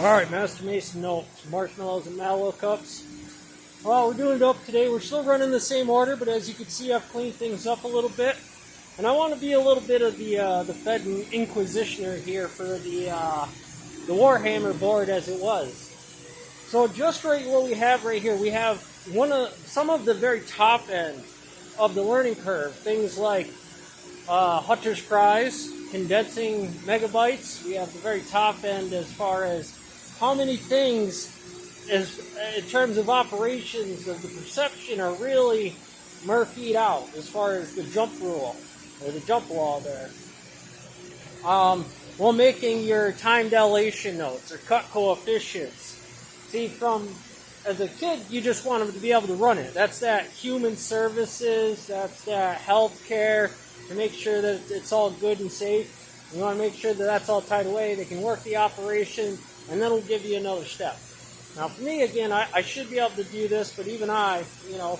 Alright, Master Mason notes, marshmallows and mallow cups. Well, we're doing it up today. We're still running the same order, but as you can see, I've cleaned things up a little bit. And I want to be a little bit of the Fed Inquisitioner here for the Warhammer board as it was. So just right what we have right here, we have some of the very top end of the learning curve. Things like Hunter's Prize, condensing megabytes. We have the very top end as far as how many things in terms of operations of the perception are really Murphy'd out as far as the jump rule or the jump law there. While making your time dilation notes or cut coefficients. See, as a kid, you just want them to be able to run it. That's that human services, that's that healthcare, to make sure that it's all good and safe. You want to make sure that that's all tied away. They can work the operation, and that'll give you another step. Now, for me, again, I should be able to do this, but even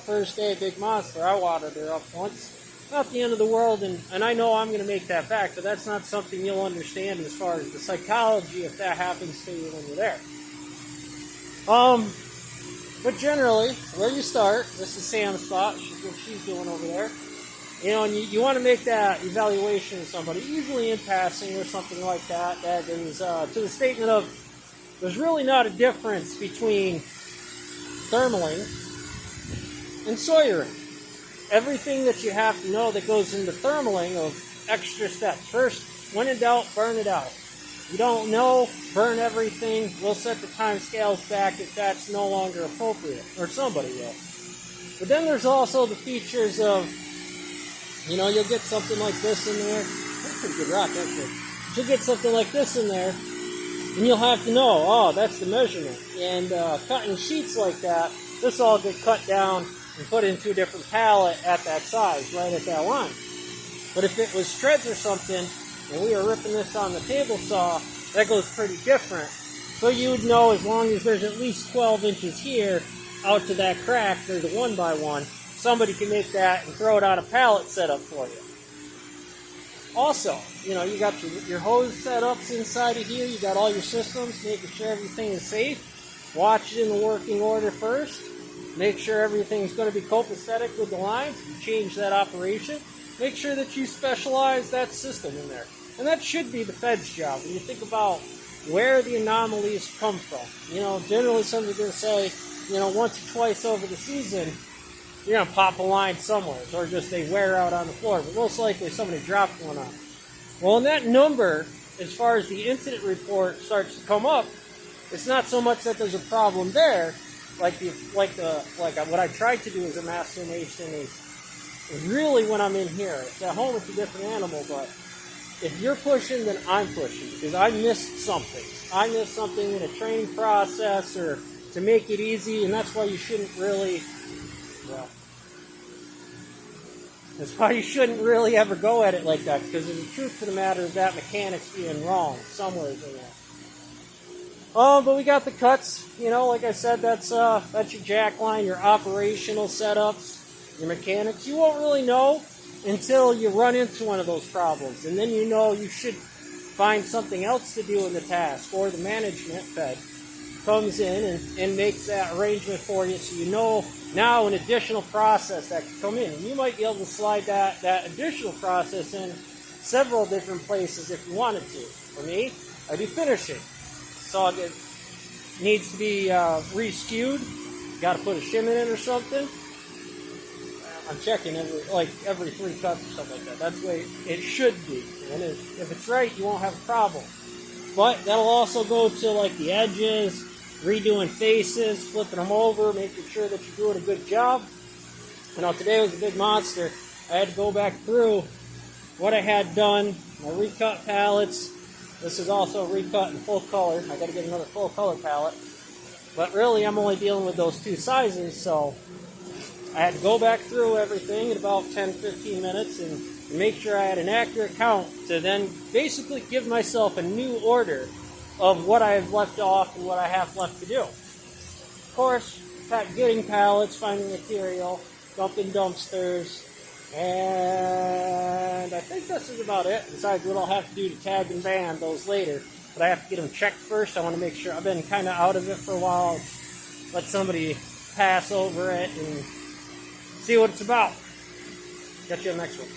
first day, Big Monster, I watered her up once. Not the end of the world, and I know I'm going to make that back, but that's not something you'll understand as far as the psychology if that happens to you when you're there. But generally, where you start, this is Sam's spot, what she's doing over there. And you want to make that evaluation of somebody, usually in passing or something like that, that is to the statement of, there's really not a difference between thermaling and sawyering. Everything that you have to know that goes into thermaling of extra steps. First, when in doubt, burn it out. You don't know, burn everything. We'll set the time scales back if that's no longer appropriate, or somebody will. But then there's also the features of, you'll get something like this in there. That's a pretty good rock, actually. You'll get something like this in there, and you'll have to know, that's the measurement. And cutting sheets like that, this all get cut down and put into a different pallet at that size, right at that line. But if it was shreds or something, and we were ripping this on the table saw, that goes pretty different. So you would know as long as there's at least 12 inches here, out to that crack, there's a 1x1, somebody can make that and throw it on a pallet setup for you. Also, you got your hose setups inside of here, you got all your systems, making sure everything is safe. Watch it in the working order first. Make sure everything's going to be copacetic with the lines. You change that operation. Make sure that you specialize that system in there. And that should be the Fed's job. When you think about where the anomalies come from. Generally somebody's going to say, once or twice over the season, you're going to pop a line somewhere. Or just they wear out on the floor. But most likely somebody dropped one on. Well, in that number, as far as the incident report starts to come up, it's not so much that there's a problem there. Like what I tried to do as a Master Mason is really when I'm in here. At home it's a different animal, but if you're pushing, then I'm pushing because I missed something. I missed something in a training process or to make it easy, and that's why you shouldn't really, that's why you shouldn't really ever go at it like that, because the truth of the matter is that mechanic's being wrong somewhere in there. But we got the cuts, like I said, that's your jack line, your operational setups, your mechanics. You won't really know until you run into one of those problems. And then you should find something else to do in the task, or the management Fed comes in and makes that arrangement for you so now an additional process that can come in. And you might be able to slide that additional process in several different places if you wanted to. For me, I do finishing. Saw it needs to be re-skewed. Got to put a shim in it or something. I'm checking every 3 cuts or something like that. That's the way it should be. And if it's right, you won't have a problem. But that'll also go to the edges, redoing faces, flipping them over, making sure that you're doing a good job. Today was a Big Monster. I had to go back through what I had done, my recut pallets. This is also a recut in full color. I got to get another full color palette. But really, I'm only dealing with those 2 sizes, so I had to go back through everything in about 10-15 minutes and make sure I had an accurate count to then basically give myself a new order of what I have left off and what I have left to do. Of course, getting pallets, finding material, dumping dumpsters, and I think this is about it, besides what I'll have to do to tag and band those later. but I have to get them checked first. I want to make sure. I've been kind of out of it for a while. Let somebody pass over it and see what it's about. Catch you on the next one.